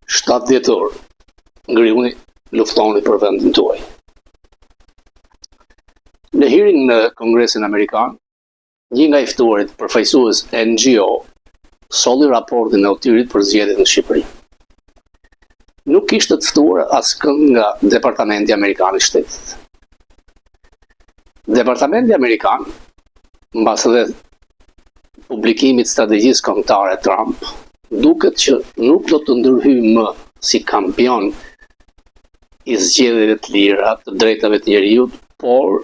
7 dhjetor, ngriuni, luftoni për vendin tuaj. Në hearing në Kongresin Amerikan, një nga i ftuarit përfaqësues NGO solli raportin e Utirit për zgjedhjet në Shqipëri. Nuk ishte të ftuar askënd nga Departamenti Amerikan i Shtetit. Departamenti Amerikan, mbas edhe publikimit strategjisë kombëtare Trump, duket që nuk do të ndërhyjë më si kampion i zgjedhjeve të lira, të drejtave të njerëzit, por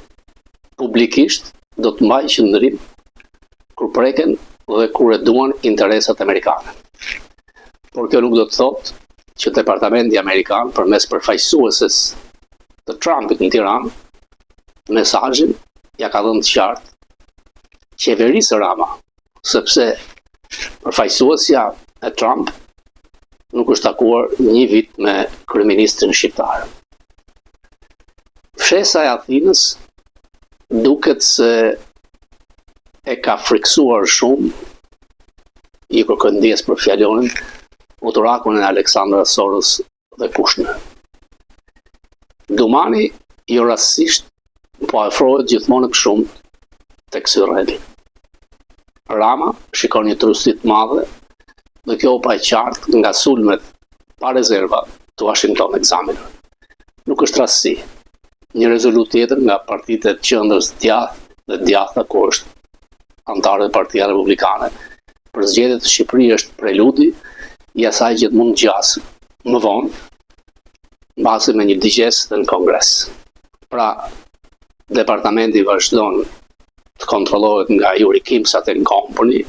publikisht do të mbajë qendrim kur preken dhe kur e duan interesat amerikane. Por kjo nuk do të thotë që Departamenti Amerikan, përmes përfaqësueses të Trumpit në Tiranë, mesazhin ja ka dhënë të qartë qeverisë Rama, sepse përfaqësuesja e Trump nuk është takuar një vit me kryeministrin shqiptar. Fshesa e Athinës duket se e ka friksuar shumë, i kërkoj ndjes për fjalonin, utorakun e Aleksandra Soros dhe Kushner. Dumani jo rastësisht po afrohet gjithmonë më shumë tek Syrreli. Rama shikon një trusit të madhe dhe kjo pa e qartë nga sulmet pa rezerva të Washington Examiner. Nuk është rastësi. Një rezolut tjetër nga partitë e qendrës djathtë dhe djathta, ku është anëtare e Partia Republikane, për zgjedhjet të Shqipërisë është preludi i asaj që mund gjasë më vonë, mbasi me një digjes dhe në Kongres. Pra, departamenti vazhdon të kontrollohet nga Yuri Kimsat and Company,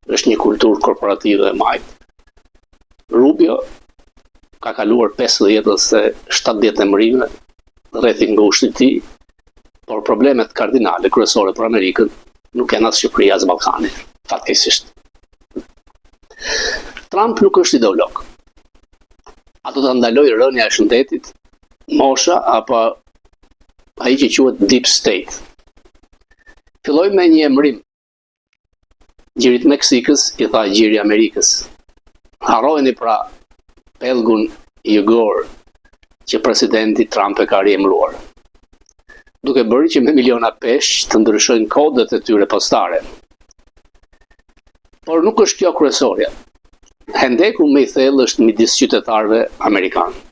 është një kulturë korporative e majtë. Rubio ka kaluar 50 ose 70 emërime rreth i ngushtit të tij, por problemet kardinale kryesore për Amerikën nuk janë as Shqipëria as Ballkani, fatkeqësisht. Trump nuk është ideolog. Ato të ndalojë rënja e shëndetit, mosha apo ai që quhet Deep State. Filloi me një emrim. Gjirit Meksikës i tha gjiri Amerikës. Harrojeni pra pellgun jugor që presidenti Trump e ka riemëruar, duke bërë që me miliona peshq të ndryshojnë kodet e tyre postare. Por nuk është kjo kryesorja. Hendeku më i thellë është midis qytetarëve amerikanë.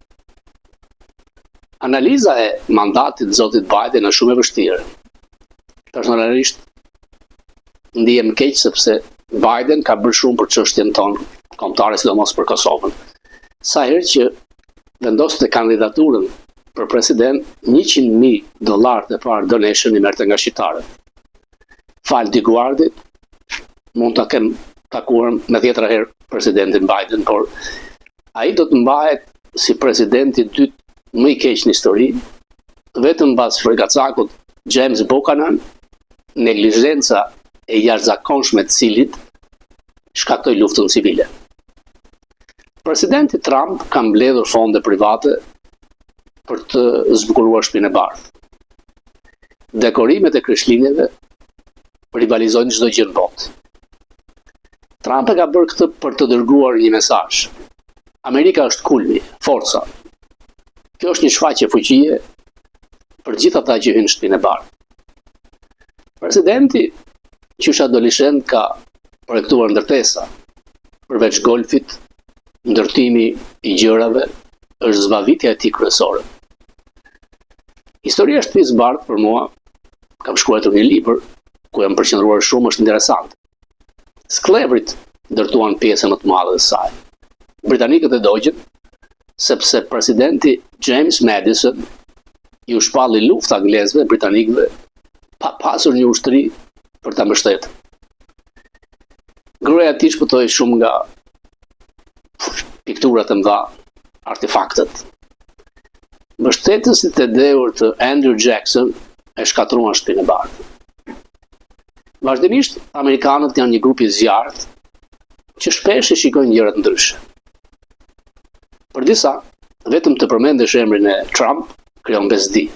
Analiza e mandatit të zotit Biden është shumë e vështirë. Personalisht ndihem keq sepse Biden ka bërë shumë për çështjen tonë kombëtare, sidomos për Kosovën. Sa herë që vendoste kandidaturën për president, $100,000 të parë donation i merrte nga shqiptarët. Fal Diguardit, mund ta kem takuar me 10 herë presidentin Biden, por ai do të mbahet si presidenti i dytë më i keq në histori, vetëm pas frikacakut James Buchanan, neglizhenca e jashtëzakonshme të cilit shkaktoi luftën civile. Presidenti Trump ka mbledhur fonde private për të zbukuruar shtëpinë e bardhë. Dekorimet e krishtlindjeve rivalizojnë çdo gjë në botë. Trump e ka bërë këtë për të dërguar një mesazh. Amerika është kulmi, forca. Kjo është një shfaqje fuqie për gjithë ata që hynë në shtëpinë e bardhë. Presidenti, qysh adoleshent, ka projektuar ndërtesa, përveç golfit, ndërtimi i gjërave është zbavitja e tij kryesore. Historia e shtëpisë së bardhë për mua, kam shkruar një libër ku jam përqendruar shumë, është interesante. Sklevrit ndërtuan pjesën më të madhe të saj. Britanikët e dogjën sepse presidenti James Madison ju shpalli luftë anglezëve, britanikëve, pa pasur një ushtri për ta mbështetur. Gruaja e tij shpëtoi shumë nga pikturat e mëdha, artefaktet. Mbështetësit e dhëur të Andrew Jackson e shkatruan shtëpinë e bardhë. Vazhdimisht, amerikanët janë një grup i zjarrt që shpesh e shikojnë gjërat ndryshe. Për disa, vetëm të përmendesh emrin e Trump krijon besdi.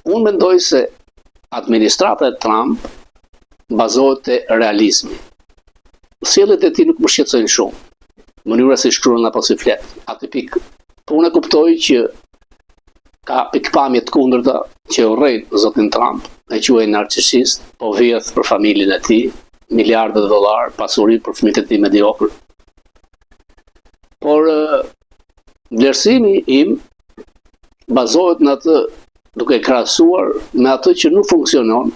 Unë mendoj se administrata e Trump bazohet te realizmi. sjelljet e tij nuk më shqetësojnë shumë. Mënyra si shkruan apo si flet. Atë pikë. Po unë kuptoj që ka pikpamje të kundërta që urrejnë zotin Trump, e quajnë narcisist, po vjedh për familjen e tij, miliardë $, pasuri për fëmijët e tij mediokër. Por vlerësimi im bazohet në atë, duke krahasuar me atë që nuk funksionon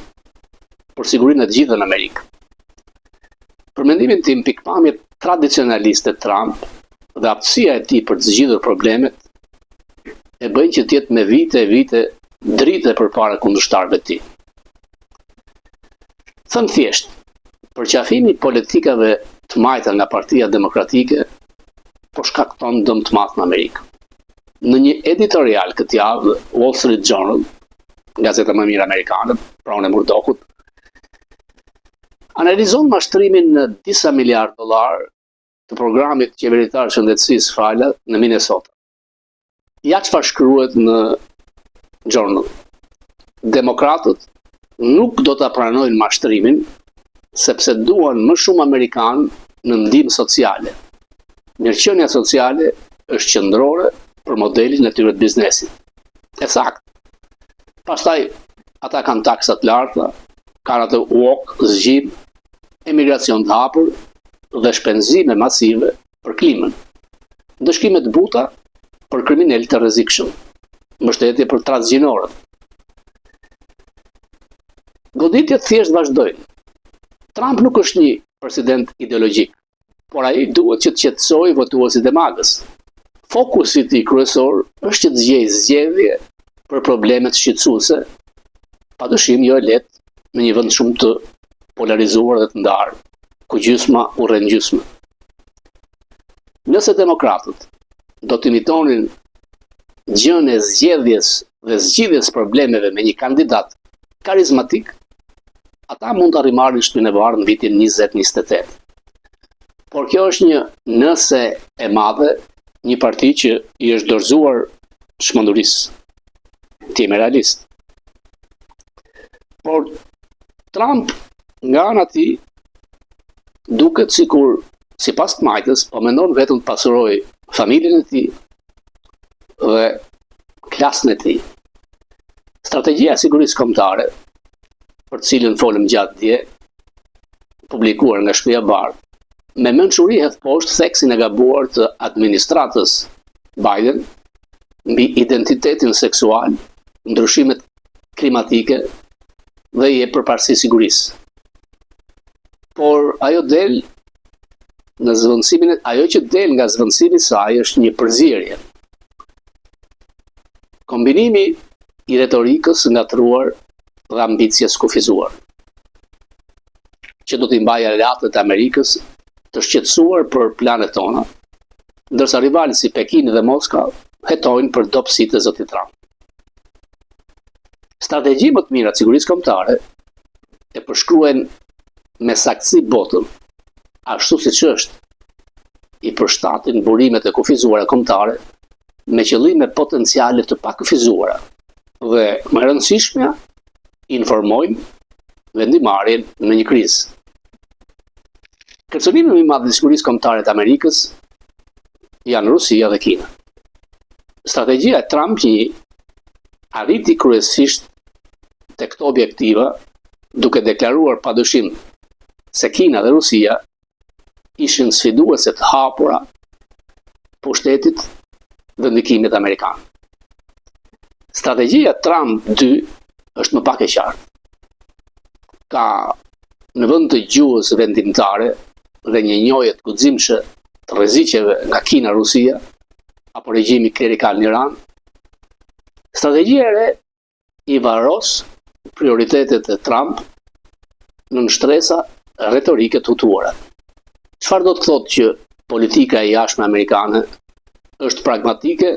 për sigurinë e të gjithë në Amerikë. Për mendimin tim, pikpamjet tradicionaliste Trump dhe aftësia e tij për të zgjidhur problemet e bëjnë që të jetë me vite e vite drite përpara kundërshtarëve të tij. Them thjesht, përqafimi i politikave të majta nga Partia Demokratike po shkakton dëm të madh në Amerikë. Në një editorial këtë javë, Wall Street Journal, gazeta më mirë amerikane, pranë e Murdochut, analizon mashtrimin në disa miliardë $, të programit qeveritar shëndetësisë FALA në Minnesota. Ja çfarë shkruhet në Journal. Demokratët nuk do ta pranojnë mashtrimin sepse duan më shumë amerikanë në ndihmë sociale. Mirëqenia sociale është qendrore për modelin e tyre të biznesit. E saktë. Pastaj ata kanë taksa të larta, kanë atë woke, zgjim, emigracion të hapur dhe shpenzime masive për klimën. Ndëshkime të buta për kriminal të rrezikshëm. Mbështetje për transgjinorët. Goditjet thjesht vazhdojnë. Trump nuk është një president ideologjik, por ai duhet që të qetësojë votuesit e magës. Fokusi i tij kryesor është që të gjejë zgjedhje për problemet shqetësuese, padyshim jo e lehtë në një vend shumë të polarizuar dhe të ndarë, ku gjysma urren gjysmë. Nëse demokratët do të imitonin gjën e zgjedhjes dhe zgjidhjes problemeve me një kandidat karizmatik, ata mund të arrimarrin shtëpinë e bardhë në vitin 2028. Por kjo është një nëse e madhe, një parti që i është dorëzuar çmendurisë. Ti je realist. Por Trump nga ana e tij duket sikur sipas të majtës po mendon vetëm të pasurojë familjen e tij dhe klasën e tij. Strategjia e sigurisë kombëtare, për të cilën folëm gjatë dje, publikuar nga Shtëpia e Bardhë, me mençuri hedh poshtë theksin e gabuar të administratës Biden mbi identitetin seksual, ndryshimet klimatike dhe i jep përparësi sigurisë. Por ajo që del nga zvendësimi i saj është një përzierje. Kombinimi i retorikës ngatruar dhe ambicjes kufizuar, që do t'i mbajë aleatët e Amerikës të shqetësuar për planet tona, ndërsa rivalët si Pekini dhe Moska hetojnë për dobësitë e zotit Trump. Strategji më të mira të sigurisë kombëtare e përshkruajnë me saktësi botën, ashtu siç është, i përshtatin burimet e kufizuara kombëtare me qëllime potenciale të pakufizuara dhe më e rëndësishmja, informojnë vendimarrjen në një krizë. Kërcënimi më i madh i sigurisë kombëtare të Amerikës janë Rusia dhe Kina. Strategjia e Trump arriti kryesisht tek këto objektiva, duke deklaruar padyshim se Kina dhe Rusia ishin sfiduese të hapura pushtetit dhe ndikimit amerikan. Strategjia Trump 2 është më pak e qartë. Ka në vend të gjuhës vendimtare dhe një njohje të guximshme të rreziqeve nga Kina, Rusia apo regjimi klerikal në Iran, strategjia e re i varros prioritetet e Trump në shtresa retorike të hutuara. Çfarë do të thotë që politika e jashtme amerikane është pragmatike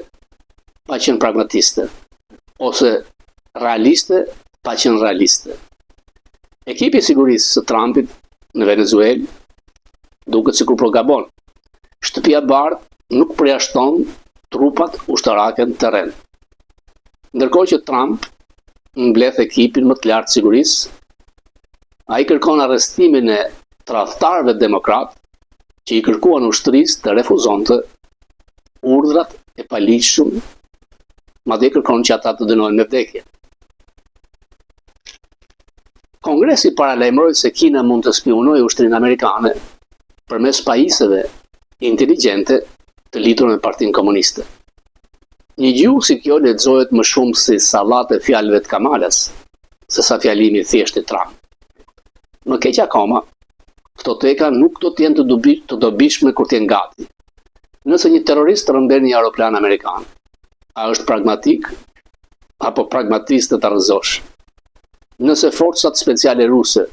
pa qenë pragmatiste, ose realiste pa qenë realiste. Ekipi i sigurisë së Trumpit në Venezuelë duket sikur po gabon. Shtëpia e Bardhë nuk përjashton trupat ushtarake në terren. Ndërkohë që Trump mbledh ekipin më të lartë sigurisë, ai kërkon arrestimin e tradhtarëve demokrat që i kërkuan ushtrisë të refuzonte urdhrat e paligjshëm, madje kërkon që ata të dënohen me vdekje. Kongresi paralajmëroi se Kina mund të spionojë ushtrinë amerikane përmes pajisjeve inteligjente të lidhur me Partinë Komuniste. Një gjuhë si kjo lexohet më shumë si sallat e fjalëve të Kamalas, sesa fjalimi thjesht i Trump. Më keq akoma, këto teka nuk do të jenë të dobishme kur të jenë gati. Nëse një terrorist rëmben një aeroplan amerikan, a është pragmatik apo pragmatiste të rrëzosh? Nëse forcat speciale ruse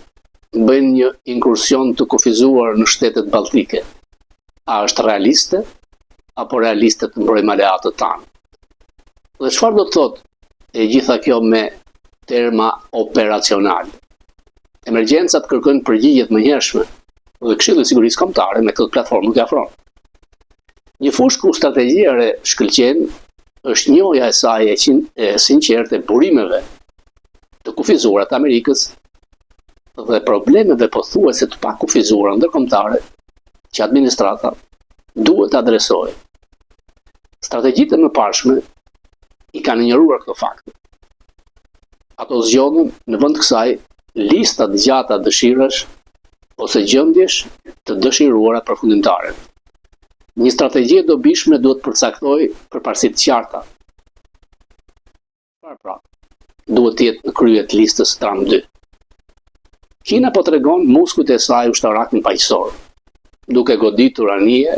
bëjnë një inkursion të kufizuar në shtetet balltike, a është realiste apo realiste të mbrojmë aleatët tanë? Dhe çfarë do të thotë e gjitha kjo me terma operacional? Emergjencat kërkojnë përgjigje të mëhershme dhe Këshilli i Sigurisë Kombëtare me këtë platformë nuk afron. Një fushë ku strategjia e shkëlqen është njohja e saj e sinqertë e burimeve të kufizuara të Amerikës dhe problemeve pothuajse të pakufizuara ndërkombëtare që administrata duhet të adresojë. Strategjitë e mëparshme i kanë injoruar këto fakte. Ato zgjodhen në vend të kësaj lista të gjata dëshirash ose gjendjesh të dëshiruara përfundimtare. Një strategji e dobishme duhet përcaktojë përparësi të qarta. Pra, duhet të jetë në krye të listës Trump 2. Kina po tregon muskujt e saj ushtarak në paqësor, duke goditur anije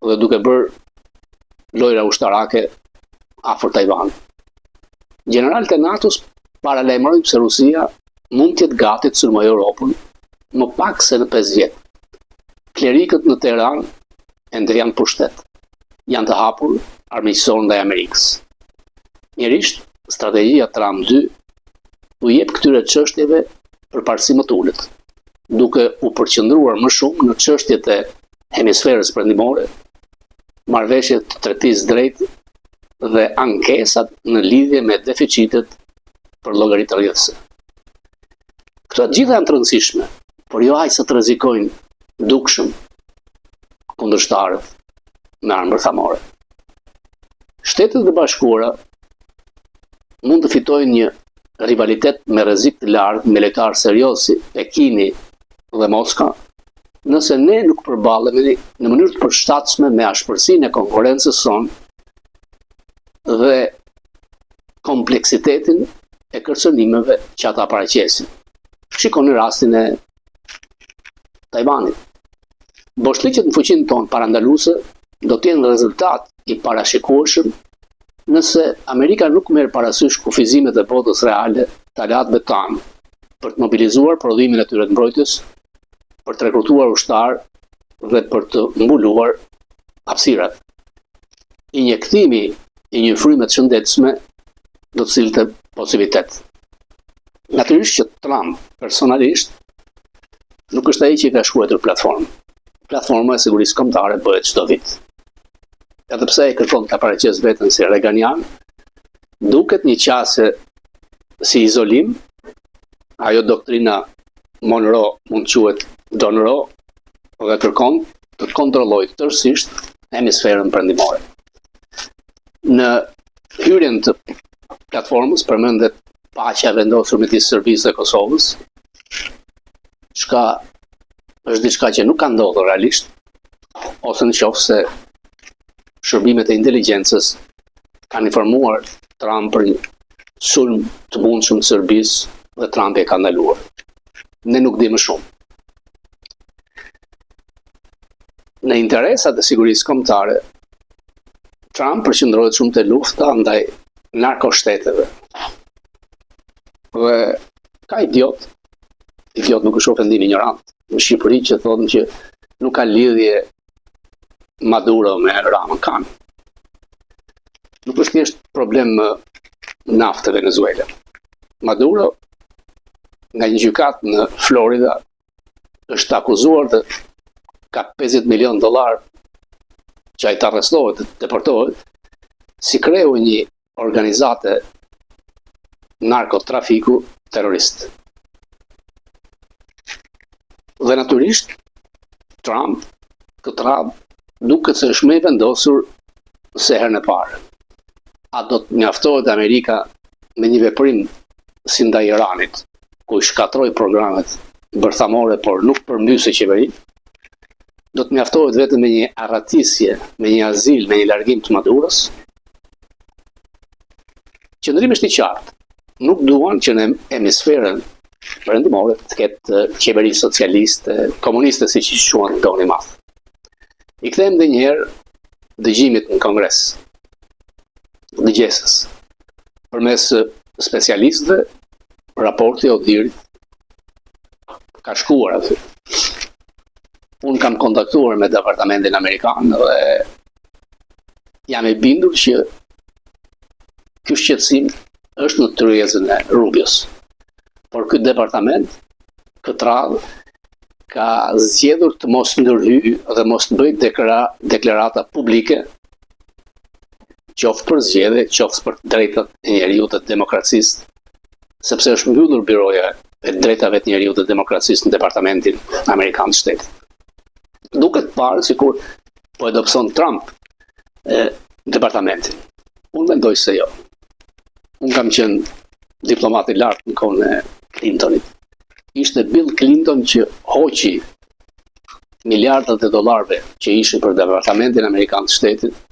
dhe duke bërë lojra ushtarake afër Taiwan. Generalët e NATO-s paralajmërojnë se Rusia mund të jetë gati të sulmojë Europën më pak se në 5 vjet. Klerikët në Teheran ende janë pushtet. Janë të hapur armiqësor ndaj Amerikës. Njërisht, strategjia Trump 2 u jep këtyre çështjeve përparësi më të ulët, duke u përqendruar më shumë në çështjet e hemisferës perëndimore, marrëveshjet të trettisë drejtë dhe ankesat në lidhje me deficitet për llogaritë rrjedhëse. Këto gjitha janë të rëndësishme, por jo aq sa të rrezikojnë dukshëm kundërshtarët me armë bërthamore. Shtetet e Bashkuara mund të fitojnë një rivalitet me rrezik të lartë militar serioz si Pekini dhe Moska, nëse ne nuk përballemi në mënyrë të përshtatshme me ashpërsinë e konkurrencës sonë dhe kompleksitetin e kërcënimeve që ata paraqesin. Shikoni rastin e Taiwanit. Boshllëqet në fuqinë tonë parandaluese do të jenë rezultat i parashikueshëm nëse Amerika nuk merr parasysh kufizimet e botës reale të aleatëve tanë për të mobilizuar prodhimin e tyre të mbrojtjes, për të rekrutuar ushtar dhe për të mbuluar hapësirat. Injektimi i një fryme të shëndetshme do të sillte possibilitet. Natyrisht që Trump personalisht nuk është ai që ka shkruar platformën. Platforma e sigurisë kombëtare bëhet çdo vit. Edhe pse e kërkon ta paraqes veten si Reaganian, duket një qasje si izolim, ajo doktrina Monroe mund quhet Donroe, dhe kërkon të kontrollojë tërësisht hemisferën perëndimore. Në hyrjen të platformës përmendet paqja e vendosur midis Serbisë dhe Kosovës, është diçka që nuk ka ndodhur realisht, ose nëse shërbimet e inteligjencës kanë informuar Trump për një sulm të mundshëm të Serbisë dhe Trump e ka ndaluar. Ne nuk di më shumë. Në interesat e sigurisë kombëtare, Trump përqendrohet shumë te lufta ndaj narkoshteteve. Dhe ka idiot nuk është ofendim ignorant, në Shqipëri që thonë që nuk ka lidhje Maduro me Ramën kanë. Nuk është thjesht problem naftë Venezuela. Maduro nga një gjykat në Florida është akuzuar të ka $50 milion që ai të arrestohet, deportohet, si kreu një organizate narkotrafiku terrorist. Dhe natyrisht Trump këtë radhë duket se është më e vendosur se herën e parë. A do të mjaftohet Amerika me një veprim si ndaj Iranit, ku i shkatroi programet bërthamore, por nuk përmbysë qeverinë? Do të mjaftohet vetëm me një arratisje, me një azil, me një largim të Madurës? Qëndrimi është i qartë. Nuk duan që në hemisferën perëndimore të ketë qeveri socialiste, komuniste, siç i quajnë doni madh. I kthejmë edhe një herë dëgjimit në Kongres, dëgjesës, përmes specialistëve, raporti Odhirit ka shkuar aty. Unë kam kontaktuar me departamentin amerikan dhe jam i bindur që ky shqetësim është në tryezën e Rubios. Por ky departament, këtë radhë, ka zgjedhur të mos ndërhyjë dhe mos të bëjë deklarata publike, qoftë për zgjedhje, qoftë për drejtat e njeriut dhe demokracisë, sepse është mbyllur biroja e drejtave të njeriut dhe demokracisë në departamentin amerikan të shtetit. Duket parë sikur po e dobëson Trump departamentin. Unë mendoj se jo. Unë kam qenë diplomat i lartë në kohën e Clintonit. Ishte Bill Clinton që hoqi miliardat e dollarëve që ishin për departamentin amerikan të shtetit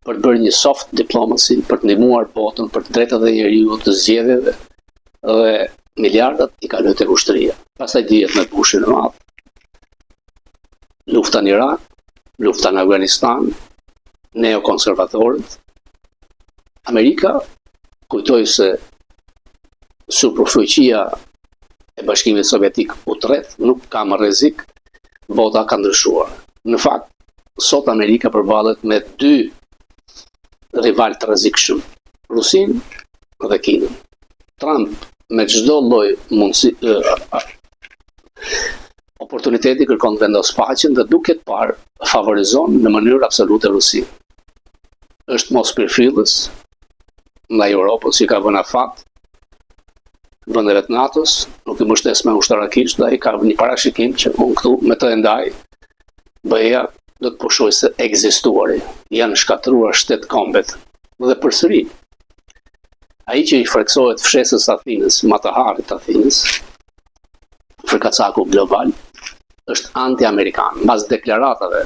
për të bërë një soft diplomacy, për të ndihmuar botën, për të drejtat e njeriut, të zgjedhjeve, dhe miliardat i kaloi tek ushtria. Pastaj dihet me Bushin e madh, lufta në Irak, lufta në Afganistan, neokonservatorët. Amerika kujtoi se superfuqia e Bashkimit Sovjetik u tret, nuk ka më rrezik, bota ka ndryshuar. Në fakt, sot Amerika përballet me dy rival të rrezikshëm, Rusin dhe Kinën. Trump me çdo lloj mundësi oportuniteti kërkon të vendos paqen dhe duket parë favorizon në mënyrë absolute Rusin. Është mos pirfillës ndaj Europës, që ka vënë afat vendeve të NATO-s, nuk i mbështes me ushtarakisht, dhe ai ka një parashikim që unë këtu me të ndaj BE-ja do të pushoj se ekzistuari, janë shkatruar shtet kombet dhe përsëri. Ai që i freksohet fshesës Athinës, Mataharit Athinës, frikacaku global, është anti-amerikan, mbas deklaratave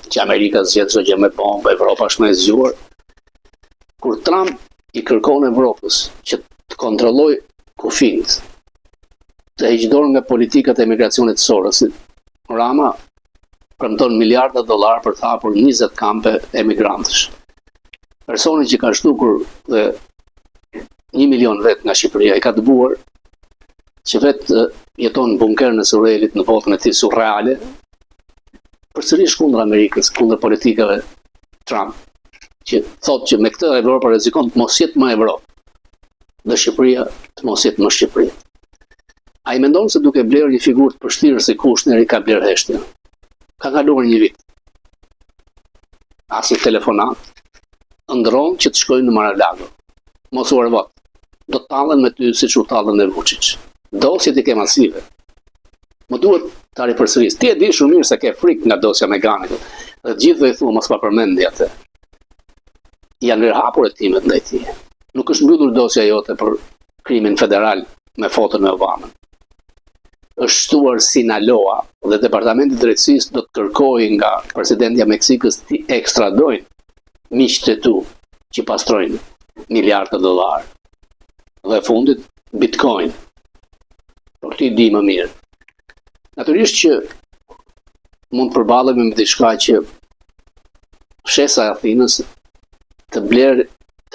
që Amerika zgjedh çdo gjë me bombë, Evropa është më e zgjuar. Kur Trump i kërkon Evropës që të kontrollojë kufijt, të heqë dorë nga politikat e emigracionit Sorosit, Rama premton miliarda dollar për të hapur 20 kampe emigrantësh. Personi që ka shtukur dhe 1 milion vet nga Shqipëria i ka dëbuar që vetë jeton në bunkerën e Surrelit në botën e tij surreale, përsërisht kundër Amerikës, kundër politikave Trump, që thotë që me këtë Evropa rrezikon të mos jetë më Evropë dhe Shqipëria të mos jetë më Shqipëri. Ai mendon se duke blerë një figurë të përshtirë si Kushner i ka blerë heshtje. Ka kaluar një vit. As një telefonat, ndron që të shkojnë në Mar-a-Lago. Mos u arvot. Do të tallen me ty siç u tallën me Vučić. Dosjet i ke masive. Më duhet ta ripërsëris. Ti e di shumë mirë se ke frikë nga dosja me Ganit. Dhe të gjithëve i thua mos pa përmendi atë. Janë rrahapur hetimet ndaj tij. Nuk është mbyllur dosja jote për krimin federal me foton me Obamën. Është shtuar Sinaloa dhe Departamenti i Drejtësisë do të kërkojë nga presidentja e Meksikës të ekstradojnë miqtë e tu që pastrojnë miliardë dollar. Dhe fundit Bitcoin. Por ti di më mirë. Natyrisht që mund të përballemi me diçka që fshesa e Athinës të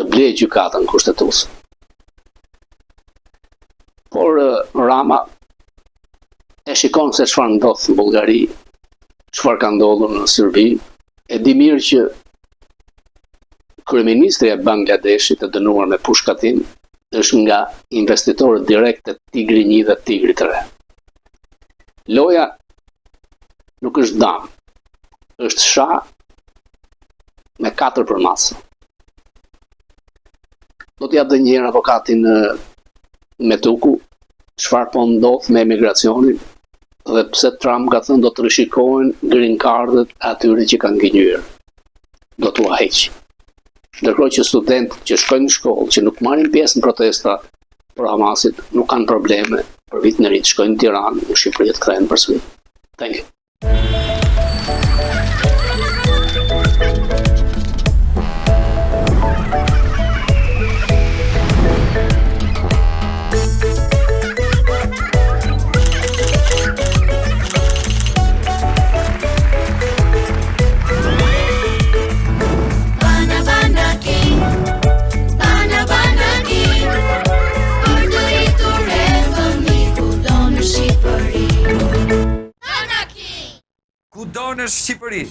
blej gjykatën kushtetuese. Por Rama e shikon se çfarë ndodh në Bullgari, çfarë ka ndodhur në Serbi, e di mirë që kryeministri e Bangladeshit e dënuar me pushkatim është nga investitorët direkt të Tigri 1 dhe Tigri 3. Loja nuk është dam, është sha me 4 përmasë. Do t'jap dhe njëherë avokatin Metuku çfarë po ndodh me emigracionin dhe pse Trump ka thënë do të rishikojnë green cardët atyre që kanë gënjur. Do t'u heqë. Ndërkohë që studentët që shkojnë në shkollë, që nuk marrin pjesë në protesta për Hamasit, nuk kanë probleme për vitin e ri të shkojnë në Tiranë, në Shqipëri të kthehen përsëri. Thank you. Kudo në Shqipëri.